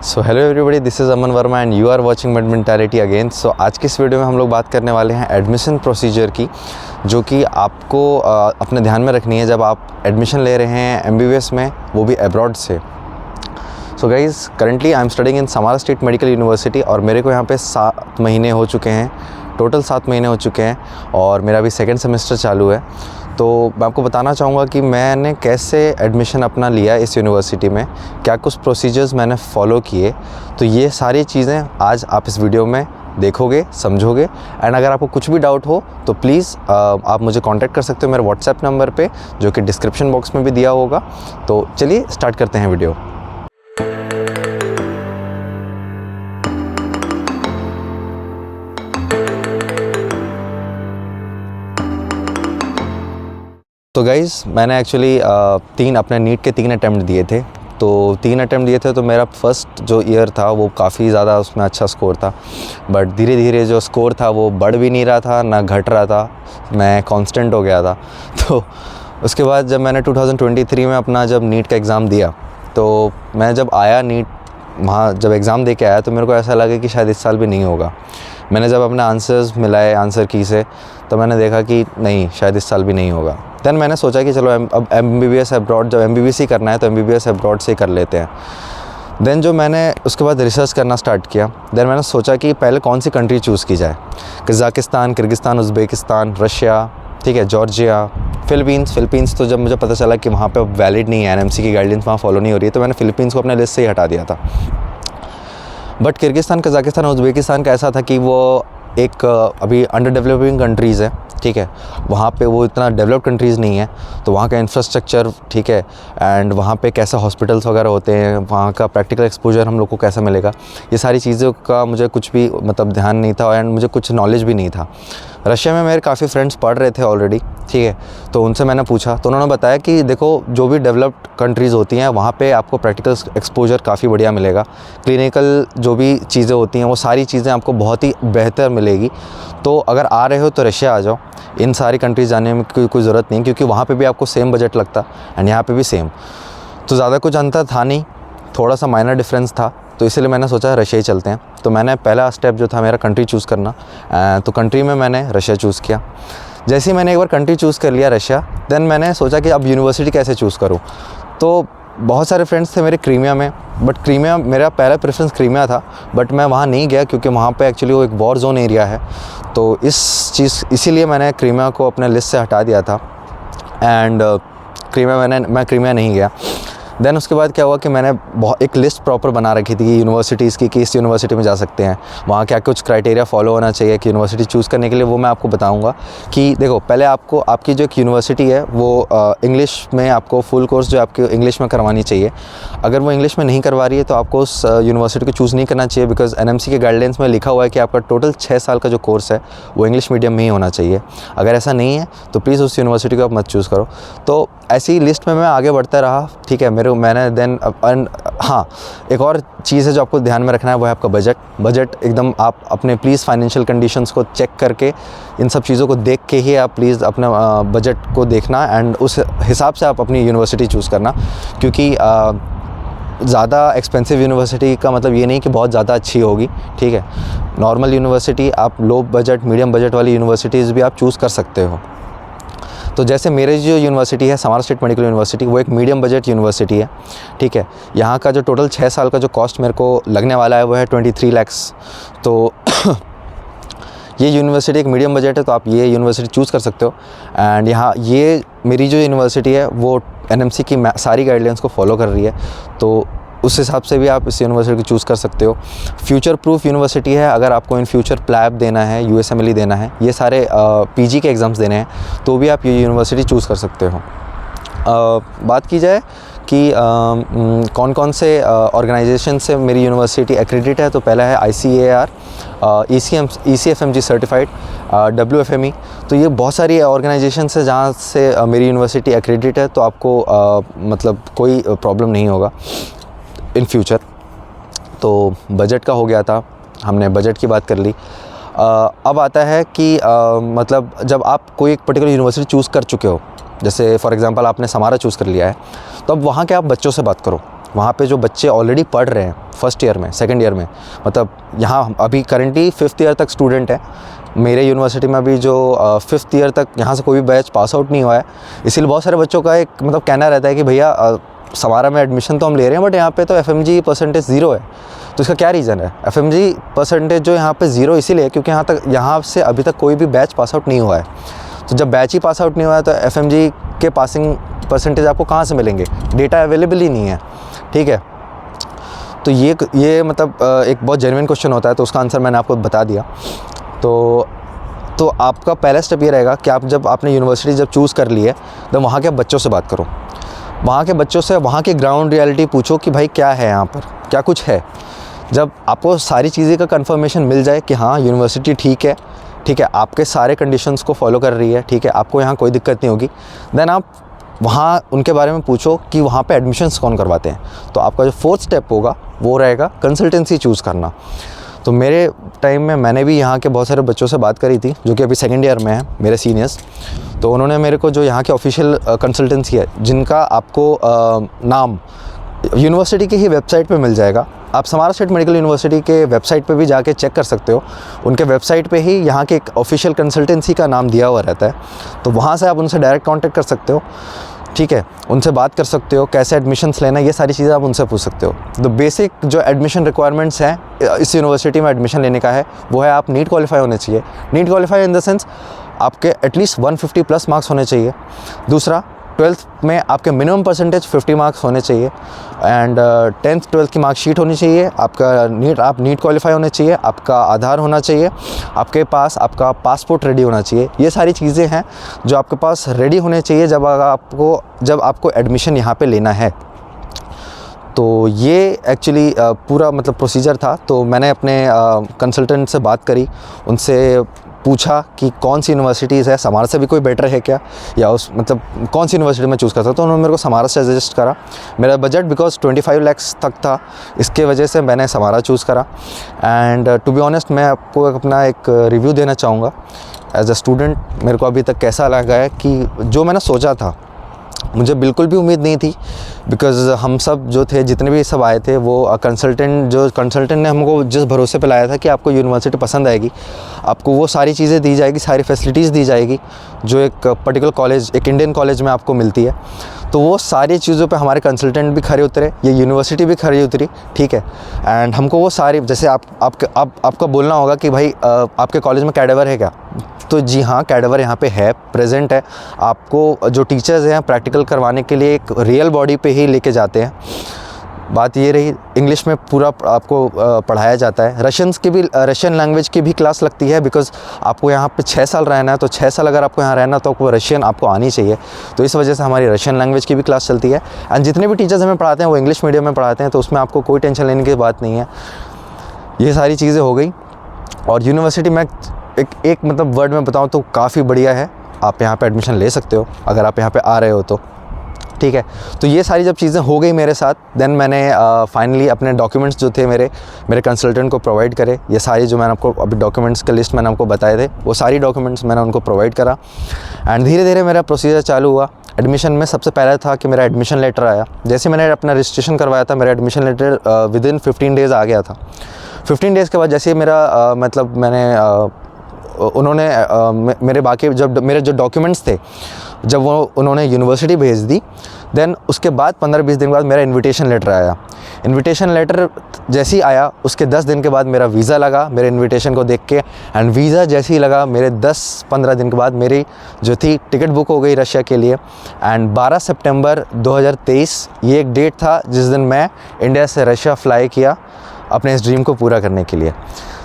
So hello everybody, this is Aman Verma and you are watching med mentality again. So आज की इस video में हम लोग बात करने वाले हैं एडमिशन प्रोसीजर की, जो कि आपको अपने ध्यान में रखनी है जब आप एडमिशन ले रहे हैं एमबीबीएस में, वो भी अब्रॉड से। So guys, currently I am studying in Samara state medical university और मेरे को यहाँ पे 7 महीने हो चुके हैं, टोटल 7 महीने हो चुके हैं और मेरा अभी सेकेंड सेमेस्टर चालू है। तो मैं आपको बताना चाहूँगा कि मैंने कैसे एडमिशन अपना लिया इस यूनिवर्सिटी में, क्या कुछ प्रोसीजर्स मैंने फ़ॉलो किए। तो ये सारी चीज़ें आज आप इस वीडियो में देखोगे, समझोगे। एंड अगर आपको कुछ भी डाउट हो तो प्लीज़ आप मुझे कांटेक्ट कर सकते हो मेरे व्हाट्सएप नंबर पे, जो कि डिस्क्रिप्शन बॉक्स में भी दिया होगा। तो चलिए स्टार्ट करते हैं वीडियो। तो गाइज़, मैंने एक्चुअली अपने नीट के 3 अटैम्प्ट दिए थे। तो 3 अटैम्प्ट दिए थे, तो मेरा फर्स्ट जो ईयर था वो काफ़ी ज़्यादा उसमें अच्छा स्कोर था, बट धीरे धीरे जो स्कोर था वो बढ़ भी नहीं रहा था ना घट रहा था, मैं कांस्टेंट हो गया था। तो उसके बाद जब मैंने 2023 में अपना जब नीट का एग्ज़ाम दिया, तो मैं जब आया नीट, वहाँ जब एग्ज़ाम दे के आया तो मेरे को ऐसा लगा कि शायद इस साल भी नहीं होगा। मैंने जब अपने आंसर्स मिलाए आंसर की से, तो मैंने देखा कि नहीं, शायद इस साल भी नहीं होगा। देन मैंने सोचा कि चलो अब एमबीबीएस अब्रॉड, जब एमबीबीएस ही करना है तो एमबीबीएस अब्रॉड से ही कर लेते हैं। देन जो मैंने उसके बाद रिसर्च करना स्टार्ट किया, देन मैंने सोचा कि पहले कौन सी कंट्री चूज़ की जाए। कज़ाकिस्तान, किर्गिस्तान, उज़्बेकिस्तान, रशिया, ठीक है, जॉर्जिया, फ़िलीपींस। तो जब मुझे पता चला कि वहाँ पे वैलिड नहीं है, एनएमसी की गाइडलाइंस वहाँ फॉलो नहीं हो रही है, तो मैंने फ़िलीपींस को अपने लिस्ट से ही हटा दिया था। बट किर्गिस्तान, कज़ाकिस्तान और उज़्बेकिस्तान का ऐसा था कि वो एक अभी अंडर डेवलपिंग कंट्रीज़ है, ठीक है, वहाँ पे वो इतना डेवलप्ड कंट्रीज़ नहीं है। तो वहाँ का इंफ्रास्ट्रक्चर, ठीक है, एंड वहाँ पे कैसा हॉस्पिटल्स वगैरह होते हैं, वहाँ का प्रैक्टिकल एक्सपोजर हम लोग को कैसा मिलेगा, ये सारी चीज़ों का मुझे कुछ भी मतलब ध्यान नहीं था एंड मुझे कुछ नॉलेज भी नहीं था। रशिया में मेरे काफ़ी फ्रेंड्स पढ़ रहे थे ऑलरेडी, ठीक है, तो उनसे मैंने पूछा तो उन्होंने बताया कि देखो, जो भी डेवलप्ड कंट्रीज़ होती हैं वहाँ पे आपको प्रैक्टिकल एक्सपोजर काफ़ी बढ़िया मिलेगा, क्लिनिकल जो भी चीज़ें होती हैं वो सारी चीज़ें आपको बहुत ही बेहतर मिलेगी। तो अगर आ रहे हो तो रशिया आ जाओ, इन सारी कंट्रीज़ जाने में कोई ज़रूरत नहीं, क्योंकि वहाँ पे भी आपको सेम बजट लगता एंड यहाँ पे भी सेम। तो ज़्यादा कुछ अंतर था नहीं, थोड़ा सा माइनर डिफरेंस था, तो इसलिए मैंने सोचा रशिया ही चलते हैं। तो मैंने पहला स्टेप जो था मेरा कंट्री चूज़ करना, तो कंट्री में मैंने रशिया चूज़ किया। जैसे ही मैंने एक बार कंट्री चूज़ कर लिया रशिया, देन मैंने सोचा कि अब यूनिवर्सिटी कैसे चूज़ करूँ। तो बहुत सारे फ्रेंड्स थे मेरे क्रीमिया में, बट क्रीमिया मेरा पहला प्रेफरेंस क्रीमिया था, बट मैं वहाँ नहीं गया क्योंकि वहाँ पे एक्चुअली वो एक वॉर जोन एरिया है। तो इसीलिए मैंने क्रीमिया को अपने लिस्ट से हटा दिया था एंड मैं क्रीमिया नहीं गया। देन उसके बाद क्या हुआ कि मैंने एक लिस्ट प्रॉपर बना रखी थी यूनिवर्सिटीज़ की कि इस यूनिवर्सिटी में जा सकते हैं, वहाँ क्या कुछ क्राइटेरिया फॉलो होना चाहिए कि यूनिवर्सिटी चूज़ करने के लिए, वो मैं आपको बताऊंगा। कि देखो, पहले आपको आपकी जो एक यूनिवर्सिटी है वो इंग्लिश में आपको फुल कोर्स जो आपकी इंग्लिश में करवानी चाहिए। अगर वो इंग्लिश में नहीं करवा रही है तो आपको उस यूनिवर्सिटी को चूज़ नहीं करना चाहिए, बिकॉज एनएमसी के गाइडलाइंस में लिखा हुआ है कि आपका टोटल 6 साल का जो कोर्स है वो इंग्लिश मीडियम में ही होना चाहिए। अगर ऐसा नहीं है तो प्लीज़ उस यूनिवर्सिटी को आप मत चूज़ करो। तो ऐसी लिस्ट में मैं आगे बढ़ता रहा, ठीक है। मैंने देन हाँ, एक और चीज़ है जो आपको ध्यान में रखना है, वो है आपका बजट एकदम आप अपने प्लीज़ फाइनेंशियल कंडीशंस को चेक करके, इन सब चीज़ों को देख के ही आप प्लीज़ अपना बजट को देखना एंड उस हिसाब से आप अपनी यूनिवर्सिटी चूज़ करना। क्योंकि ज़्यादा एक्सपेंसिव यूनिवर्सिटी का मतलब ये नहीं कि बहुत ज़्यादा अच्छी होगी, ठीक है। नॉर्मल यूनिवर्सिटी, आप लो बजट, मीडियम बजट वाली यूनिवर्सिटीज़ भी आप चूज़ कर सकते हो। तो जैसे मेरे जो यूनिवर्सिटी है समारा स्टेट मेडिकल यूनिवर्सिटी, वो एक मीडियम बजट यूनिवर्सिटी है, ठीक है। यहाँ का जो टोटल 6 साल का जो कॉस्ट मेरे को लगने वाला है वो है 23 लाख्स। तो ये यूनिवर्सिटी एक मीडियम बजट है, तो आप ये यूनिवर्सिटी चूज़ कर सकते हो। एंड यहाँ ये मेरी जो यूनिवर्सिटी है वो एनएमसी की सारी गाइडलाइंस को फॉलो कर रही है, तो उस हिसाब से भी आप इस यूनिवर्सिटी को चूज़ कर सकते हो। फ्यूचर प्रूफ यूनिवर्सिटी है, अगर आपको इन फ्यूचर प्लैब देना है, यूएसएमएलई देना है, ये सारे पीजी के एग्ज़ाम्स देने हैं, तो भी आप ये यूनिवर्सिटी चूज़ कर सकते हो। बात की जाए कि कौन कौन से ऑर्गेनाइजेशन से मेरी यूनिवर्सिटी एक्रेडिट है, तो पहला है ICAR, ECFMG सर्टिफाइड, WFME। तो ये बहुत सारी ऑर्गेनाइजेशन है जहाँ से मेरी यूनिवर्सिटी एक्रेडिट है, तो आपको मतलब कोई प्रॉब्लम नहीं होगा इन फ्यूचर। तो बजट का हो गया था, हमने बजट की बात कर ली। अब आता है कि मतलब जब आप कोई एक पर्टिकुलर यूनिवर्सिटी चूज़ कर चुके हो, जैसे फॉर एग्जांपल आपने समारा चूज़ कर लिया है, तो अब वहाँ के आप बच्चों से बात करो, वहाँ पे जो बच्चे ऑलरेडी पढ़ रहे हैं फर्स्ट ईयर में, सेकंड ईयर में, मतलब यहाँ अभी करंटली 5th ईयर तक स्टूडेंट है मेरे यूनिवर्सिटी में। अभी जो 5th ईयर तक यहाँ से कोई भी बैच पास आउट नहीं हुआ है, इसीलिए बहुत सारे बच्चों का एक मतलब कहना रहता है कि भैया समारा में एडमिशन तो हम ले रहे हैं बट यहाँ पे तो FMG परसेंटेज 0 है। तो इसका क्या रीज़न है? FMG परसेंटेज जो यहाँ पे 0 इसीलिए है क्योंकि यहाँ से अभी तक कोई भी बैच पास आउट नहीं हुआ है। तो जब बैच ही पास आउट नहीं हुआ है तो FMG के पासिंग परसेंटेज आपको कहाँ से मिलेंगे? डेटा अवेलेबल ही नहीं है, ठीक है। तो ये मतलब एक बहुत जेन्युइन क्वेश्चन होता है, तो उसका आंसर मैंने आपको बता दिया। तो आपका पहला स्टेप ये रहेगा कि आपने यूनिवर्सिटी जब चूज़ कर ली है तो वहाँ के बच्चों से बात करो, वहाँ के बच्चों से वहाँ की ग्राउंड रियलिटी पूछो कि भाई क्या है यहाँ पर, क्या कुछ है। जब आपको सारी चीज़ें का कंफर्मेशन मिल जाए कि हाँ यूनिवर्सिटी ठीक है, आपके सारे कंडीशंस को फॉलो कर रही है, ठीक है, आपको यहाँ कोई दिक्कत नहीं होगी, देन आप वहाँ उनके बारे में पूछो कि वहाँ पे एडमिशन्स कौन करवाते हैं। तो आपका जो 4th स्टेप होगा वो रहेगा कंसल्टेंसी चूज़ करना। तो मेरे टाइम में मैंने भी यहाँ के बहुत सारे बच्चों से बात करी थी जो कि अभी 2nd ईयर में हैं, मेरे सीनियर्स। तो उन्होंने मेरे को जो यहाँ के ऑफिशियल कंसल्टेंसी है जिनका आपको नाम यूनिवर्सिटी की ही वेबसाइट पे मिल जाएगा, आप समारा स्टेट मेडिकल यूनिवर्सिटी के वेबसाइट पे भी जाके चेक कर सकते हो। उनके वेबसाइट पे ही यहाँ के एक ऑफिशियल कंसल्टेंसी का नाम दिया हुआ रहता है, तो वहाँ से आप उनसे डायरेक्ट कांटेक्ट कर सकते हो, ठीक है, उनसे बात कर सकते हो, कैसे एडमिशन्स लेना, ये सारी चीज़ें आप उनसे पूछ सकते हो। तो बेसिक जो एडमिशन रिक्वायरमेंट्स हैं इस यूनिवर्सिटी में एडमिशन लेने का है वो है आप नीट क्वालिफाई होने चाहिए। NEET qualify in the sense आपके एटलीस्ट 150 प्लस मार्क्स होने चाहिए। दूसरा 12th में आपके मिनिमम परसेंटेज 50 मार्क्स होने चाहिए एंड 10th 12th की मार्कशीट होनी चाहिए। आप नीट क्वालिफाई होने चाहिए, आपका आधार होना चाहिए, आपके पास आपका पासपोर्ट रेडी होना चाहिए। ये सारी चीज़ें हैं जो आपके पास रेडी होने चाहिए जब आपको एडमिशन यहाँ पे लेना है। तो ये एक्चुअली पूरा मतलब प्रोसीजर था। तो मैंने अपने कंसल्टेंट से बात करी, उनसे पूछा कि कौन सी यूनिवर्सिटीज़ है, समारा से भी कोई बेटर है क्या, या मतलब कौन सी यूनिवर्सिटी में चूज़ कर सकता हूँ। तो उन्होंने मेरे को समारा से सजेस्ट करा। मेरा बजट बिकॉज 25 लाख तक था, इसके वजह से मैंने समारा चूज़ करा। एंड टू बी ऑनेस्ट मैं आपको अपना एक रिव्यू देना चाहूँगा एज अ स्टूडेंट। मेरे को अभी तक कैसा लगा है कि जो मैंने सोचा था मुझे बिल्कुल भी उम्मीद नहीं थी, बिकॉज़ हम सब जो थे, जितने भी सब आए थे, वो कंसल्टेंट ने हमको जिस भरोसे पे लाया था कि आपको यूनिवर्सिटी पसंद आएगी, आपको वो सारी चीज़ें दी जाएगी, सारी फैसिलिटीज़ दी जाएगी जो एक पर्टिकुलर कॉलेज, एक इंडियन कॉलेज में आपको मिलती है। तो वो सारी चीज़ों पे हमारे कंसल्टेंट भी खरे उतरे, ये यूनिवर्सिटी भी खरी उतरी, ठीक है। एंड हमको वो सारी, जैसे आपका बोलना होगा कि भाई आपके कॉलेज में कैडेवर है क्या, तो जी हाँ, कैडेवर यहाँ पे है, प्रेजेंट है। आपको जो टीचर्स हैं प्रैक्टिकल करवाने के लिए एक रियल बॉडी पे ही लेके जाते हैं। बात ये रही, इंग्लिश में पूरा आपको पढ़ाया जाता है। रशियन लैंग्वेज की भी क्लास लगती है, बिकॉज़ आपको यहाँ पे 6 साल रहना है, तो 6 साल अगर आपको यहाँ रहना तो आपको रशियन आपको आनी चाहिए। तो इस वजह से हमारी रशियन लैंग्वेज की भी क्लास चलती है। एंड जितने भी टीचर्स हमें पढ़ाते हैं वो इंग्लिश मीडियम में पढ़ाते हैं, तो उसमें आपको कोई टेंशन लेने की बात नहीं है। ये सारी चीज़ें हो गई। और यूनिवर्सिटी में एक मतलब वर्ड में बताऊँ तो काफ़ी बढ़िया है। आप यहाँ पे एडमिशन ले सकते हो अगर आप यहाँ पे आ रहे हो तो, ठीक है। तो ये सारी जब चीज़ें हो गई मेरे साथ, देन मैंने फाइनली अपने डॉक्यूमेंट्स जो थे मेरे कंसल्टेंट को प्रोवाइड करे। ये सारी जो मैंने आपको अभी डॉक्यूमेंट्स का लिस्ट मैंने आपको बताए थे, वो सारी डॉक्यूमेंट्स मैंने उनको प्रोवाइड करा। एंड धीरे धीरे मेरा प्रोसीजर चालू हुआ। एडमिशन में सबसे पहला था कि मेरा एडमिशन लेटर आया। जैसे मैंने अपना रजिस्ट्रेशन करवाया था, मेरा एडमिशन लेटर विदिन 15 डेज़ आ गया था। 15 डेज़ के बाद जैसे मेरा मतलब उन्होंने मेरे जो डॉक्यूमेंट्स थे जब उन्होंने यूनिवर्सिटी भेज दी, देन उसके बाद 15-20 दिन बाद मेरा इनविटेशन लेटर आया। इनविटेशन लेटर जैसे ही आया उसके 10 दिन के बाद मेरा वीज़ा लगा मेरे इनविटेशन को देख के। एंड वीज़ा जैसे ही लगा मेरे 10-15 दिन के बाद मेरी जो थी टिकट बुक हो गई रशिया के लिए। एंड 12 सितंबर 2023 ये एक डेट था जिस दिन मैं इंडिया से रशिया फ्लाई किया अपने इस ड्रीम को पूरा करने के लिए।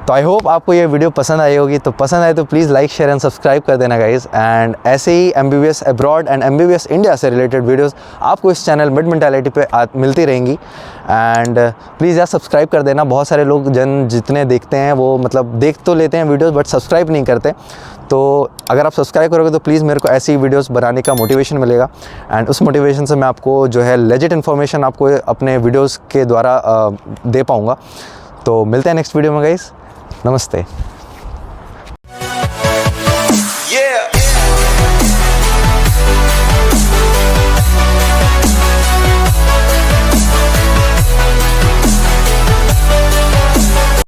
तो आई होप आपको ये वीडियो पसंद आई होगी। तो पसंद आए तो please like, share and subscribe कर देना गाइज़। एंड ऐसे ही MBBS abroad and MBBS India से रिलेटेड वीडियोस आपको इस चैनल मिड मेंटालिटी पे मिलती रहेंगी। एंड प्लीज़ यार सब्सक्राइब कर देना। बहुत सारे लोग जितने देखते हैं वो मतलब देख तो लेते हैं वीडियोज़ बट सब्सक्राइब नहीं करते। तो अगर आप सब्सक्राइब करोगे तो प्लीज़ मेरे को ऐसी वीडियोस बनाने का मोटिवेशन मिलेगा। एंड उस मोटिवेशन से मैं आपको जो है लेजिट इन्फॉर्मेशन आपको अपने वीडियोस के द्वारा दे पाऊँगा। तो मिलते हैं नेक्स्ट वीडियो में गाइस। नमस्ते। Yeah.